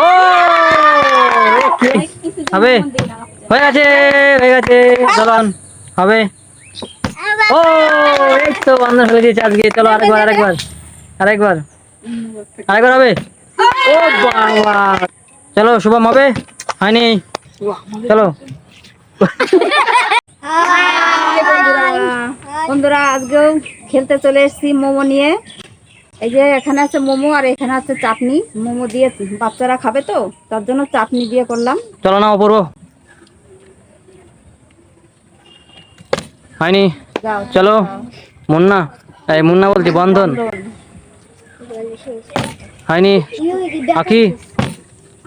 ও হবে, হয়ে গেছে হয়ে গেছে, চলুন হবে। ও এই তো বন্ধন হয়ে গেছে আজকে। চলো আরেকবার আরেকবার আরেকবার আরেকবার হবে। ও বাবা, চলো শুভম হবে, হয়নি, চলো। বন্ধুরা আজকেও খেলতে চলে এসেছি মোমো নিয়ে। এই যে এখানে আছে মোমো আর এখানে আছে চাটনি। মোমো দিয়ে বাচ্চারা খাবে তো, তার জন্য চাটনি দিয়ে করলাম। চলো না অপূর্ব, হয়নি, চলো মুন্না, এই মুন্না বলছি বন্ধন, হয়নি, আখি,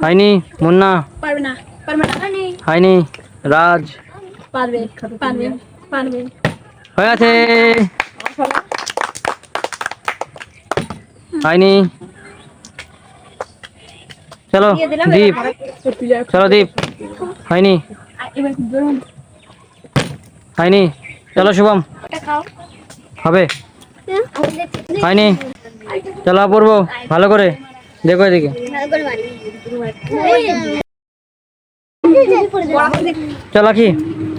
হয়নি, মুন্না, পারবে না, পারবে না, হয়নি, রাজ, পারবে, পারবে, পারবে। হয়ে গেছে, হয়নি, চলো দীপ, চলো দীপ, হয়নি, হয়নি, চলো শুভম হবে, হয়নি, চলো অপূর্ব ভালো করে দেখো এদিকে, চলো কি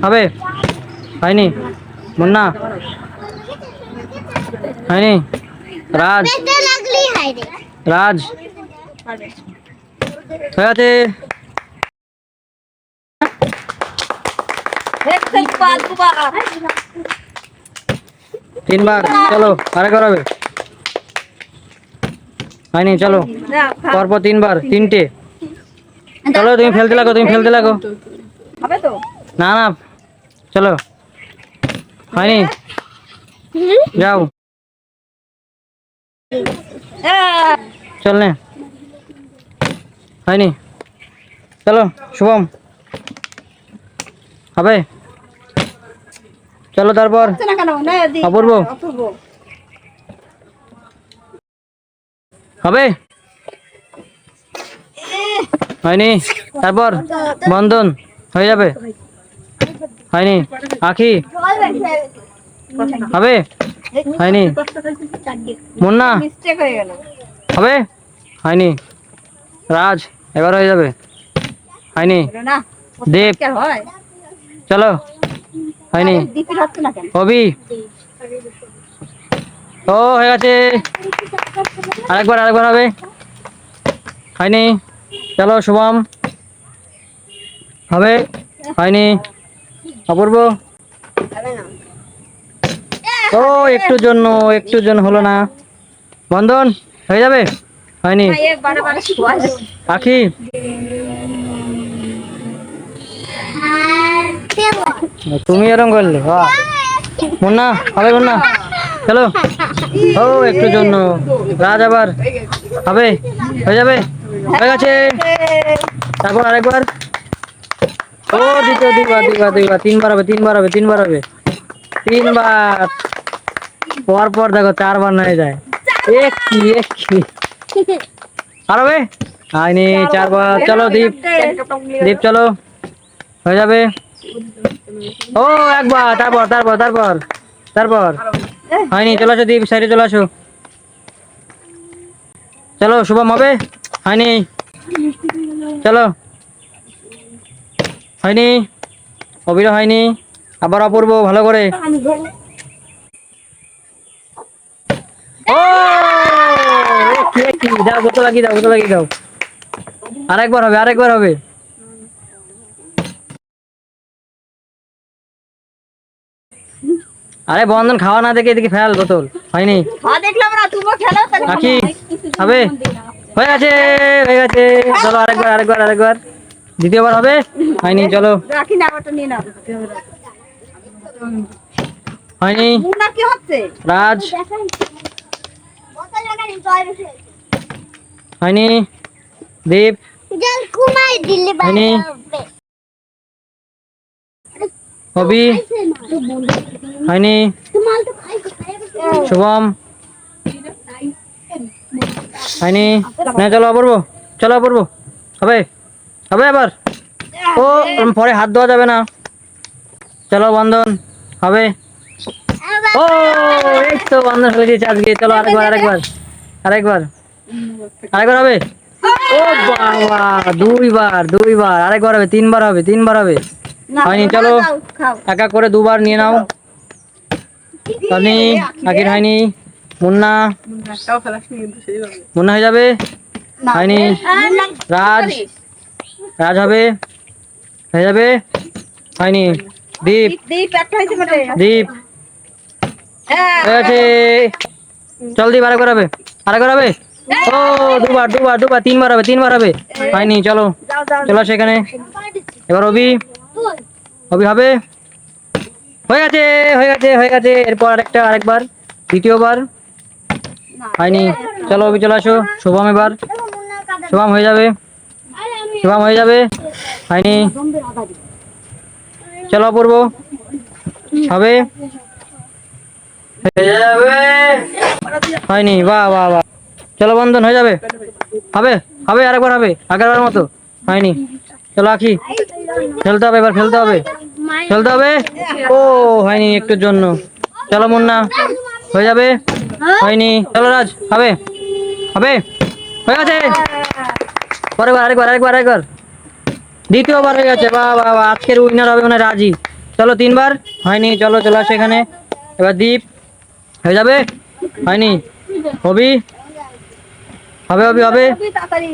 হবে, হয়নি, মুন্না, হয়নি, রাজ, রাজ, হয়ে গেছে, তিনবার, চলো আরেকবার হবে, হয়নি, চলো পরপর তিনবার, তিনটে, চলো তুমি ফেলতে লাগো, তুমি ফেলতে লাগো, হবে তো? না না চলো, হয়নি, যাও, চল নে, হয়নি, চলো শুভম হবে, চলো তারপর অপূর্ব হবে, হয়নি, তারপর বন্ধন হয়ে যাবে, হয়নি, আখি হবে, হয়নি, মুন্না হবে, হয়নি, রাজ এবার হয়ে যাবে, হয়নি, দেব চলো, হয়নি, অভি ও হয়ে গেছে, আরেকবার আরেকবার হবে, হয়নি, চলো শুভম হবে, হয়নি, অপূর্ব ও একটুর জন্য হলো না, বন্ধন হয়ে যাবে, হয়নি, আখি তুমি এরকম করলে, মুন্না হবে, মুন্না চলো, ও একটুর জন্য, রাজ আবার হবে, হয়ে যাবে, হয়ে গেছে, তারপর আরেকবার, ও দ্বিতীয় দুইবার তিনবার হবে, তিনবার হবে, তিনবার হবে, তিনবার পর পর দেখো চারবার হয়ে যায়, একটি আর হবে, হয়নি, চারবার, চলো দীপ, দীপ চলো হয়ে যাবে, ও একবার, তারপর তারপর তারপর তারপর হয়নি, চলে আসো দীপ, সাইডে চলে আসো, চলো শুভম হবে, হয়নি, চলো, হয়নি, অবির হয়নি, আবার অপূর্ব ভালো করে, ও দাও, বোতল লাগিয়ে দাও, বোতল লাগিয়ে দাও, আরেকবার হবে, আরেকবার হবে, আরে বন্ধন খাওয়া না দেখে এদিকে ফেল বোতল, হয়নি, আখি হবে, হয়ে গেছে হয়ে গেছে, চলো আরেকবার আরেকবার আরেকবার, দ্বিতীয়বার হবে, হয়নি, চলো হয়নি, রাজ হয়নি, দীপ হয়নি, হবি হয়নি, শুভম হয়নি, না চলো অপূর্ব, চলো অপূর্ব হবে, হবে আবার, ও পরে হাত দেওয়া যাবে না, চলো বন্ধন হবে, ও এই তো বন্ধন হয়ে গেছে আজকে, চলো আরেকবার আরেকবার আরেকবার আরেকবার হবে, ও বাবা, দুইবার, আরেকবার হবে, তিনবার হবে, না, হয়নি, চলো খাও, খাও। এক এক করে দুবার নিয়ে নাও। হয়নি, আকির হয়নি, মুন্না, মুন্না হয়ে যাবে, না, হয়নি, না, রাজ, রাজ হবে, হয়ে যাবে, হয়নি, দীপ, দীপ একটা হয়েছে বটে। দীপ হ্যাঁ, হয়ে গেছে। চল দীপ, আরেকবার হবে, ও দুবার, তিনবার হবে, হয়নি, চলো যাও, যাও, চলো সেখানে। এবার অভি, হবে, হয়ে গেছে। এরপর আরেকবার, দ্বিতীয়বার, না, হয়নি, চলো অভি চলে আসো। শুভম এবার, শুভম হয়ে যাবে, হয়নি, চলো অপূর্ব, হবে, হয়ে যাবে, হয়নি, বাহ বাহ বাহ, চলো বন্ধন হয়ে যাবে, আরেকবার হবে, আগেরবার মতো, হয়নি, চলো আখি, খেলতে হবে এবার, খেলতে হবে, ও হয়নি একটুর জন্য, চলো মুন্না, হয়ে যাবে, হয়নি, চলো রাজ, হবে, হয়ে গেছে। পরেরবার, আরেকবার, দ্বিতীয়বার হয়ে গেছে, বাহ বাহ বাহ, আজকের উইনার হবে মানে রাজি। চলো তিনবার, হয়নি, চলো আসো এখানে। এবার দীপ, হয়ে যাবে, হয়নি, হবি, হবে, তাড়াতাড়ি।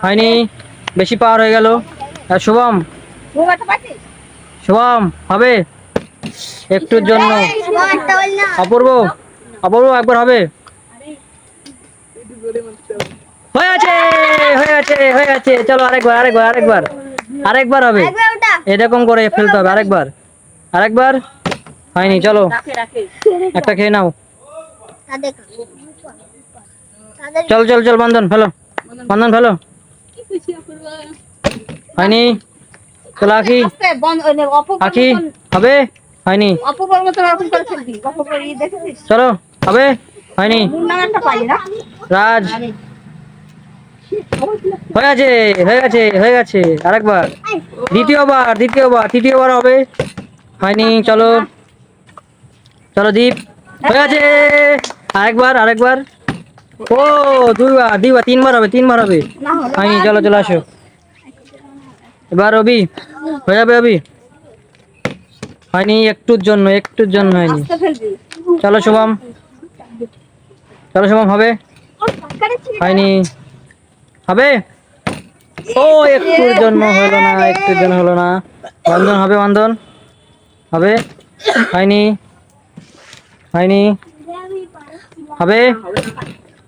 হয়নি, বেশি পাওয়ার হয়ে গেল। আর শুভম, ঘুমাতে পারছিস? হবে একটুর জন্য। অপূর্ব, একবার হবে, হয়ে গেছে, চলো আরেকবার হবে, এরকম করে ফেলতে হবে, আরেকবার, হয়নি, চলো একটা খেয়ে নাও, চল বন্ধন ফেলো, হয়নি, চলো আখি, আস্তে, অপূর্বর আখি, মতন- হবে, হয়নি, অপূর্বর মতন ওরকম করে ফেলবি। অপূর্বর দেখেছিস? চলো হবে, হয়নি, মুন্না একটা পাই না? রাজ, হয়ে গেছে, আরেকবার, তৃতীয়বার হবে, হয়নি, চলো দীপ, হয়ে গেছে, আরেকবার, ও দুইবার, তিনবার হবে, না হলো হয়নি, না। চলো আসো। এবার অভি, হয়ে যাবে অভি, হয়নি, একটুর জন্য হয়নি, আস্তে ফেলবি। চলো শুভম, হবে, হয়নি, হবে, ও একটুর জন্য হলো না, বন্ধন হবে, হয়নি, হবে,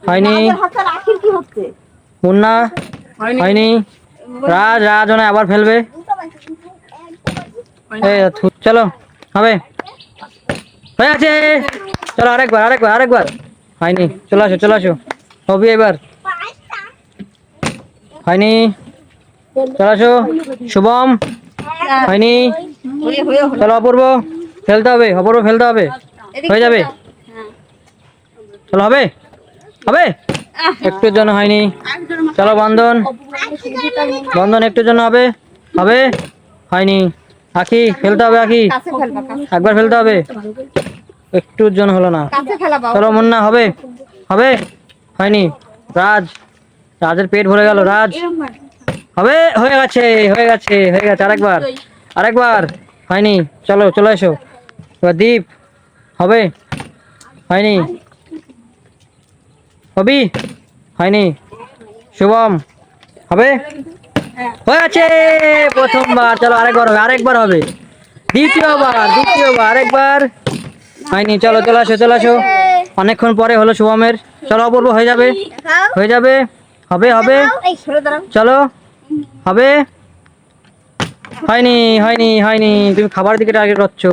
হয়নি, আমাদের হাতে রাখির কি হচ্ছে? মুন্না, হয়নি, রাজ আবার ফেলবে, চলো হবে, হয়ে গেছে, চলো আরেকবার, হয়নি, চলো আসো, হবে এবার, হয়নি, চলো আসো, শুভম, হয়নি, হয়ে হলো। চলো অপূর্ব, ফেলতে হবে, হয়ে যাবে, চলো হবে, একটুর জন্য হয়নি, চলো বন্ধন, একটুর জন্য হবে, হয়নি, আখি, ফেলতে হবে, কাছে ফেলবা, কাছে। একবার ফেলতে হবে, একটুর জন্য হলো না, কাছে ফেলাবা। চলো মুন্না, হবে, হয়নি, রাজের পেট ভরে গেল, হবে, হয়ে গেছে, আরেকবার, হয়নি, চলো এসো। এবার দীপ, হবে, হয়নি, হয়নি, শুভম, হবে, হয়ে গেছে, প্রথমবার, চলো আরেকবার হবে, দ্বিতীয়বার, আরেকবার, হয়নি, চলো আসো, অনেকক্ষণ পরে হলো শুভমের, চলো অপূর্ব, হয়ে যাবে, হবে, এই সরে দাঁড়াও। চলো হবে, হয়নি, তুমি খাবার দিকে টার্গেট করছো,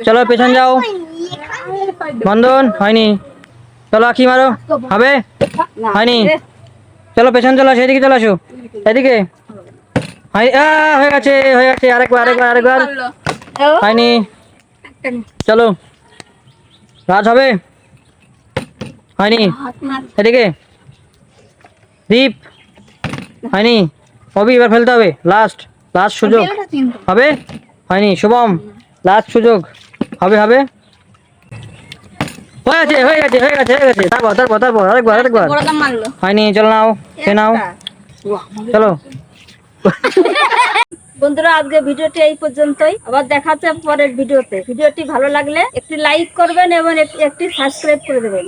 চলো পেছন যাও, বন্ধন, হয়নি, চলো আখি মারো, হবে, না, হয়নি, চলো পেছন চলো আসো, এদিকে চলে আসো, এদিকে, হয়ে গেছে, আরেকবার, হয়নি, চলো রাজ, হবে, হয়নি, এদিকে দীপ, হয়নি, অভি, এবার ফেলতে হবে, লাস্ট সুযোগ, হবে, হয়নি, শুভম, লাস্ট সুযোগ, হবে, হয়ে গেছে, তারপর আরেকবার, বড় দাম মারলো। হয়নি, চলো নাও, খেয়ে নাও, চলো। বন্ধুরা আজকে ভিডিওটি এই পর্যন্তই, আবার দেখা হচ্ছে পরের ভিডিওতে। ভিডিওটি ভালো লাগলে একটি লাইক করবেন এবং একটি সাবস্ক্রাইব করে দেবেন।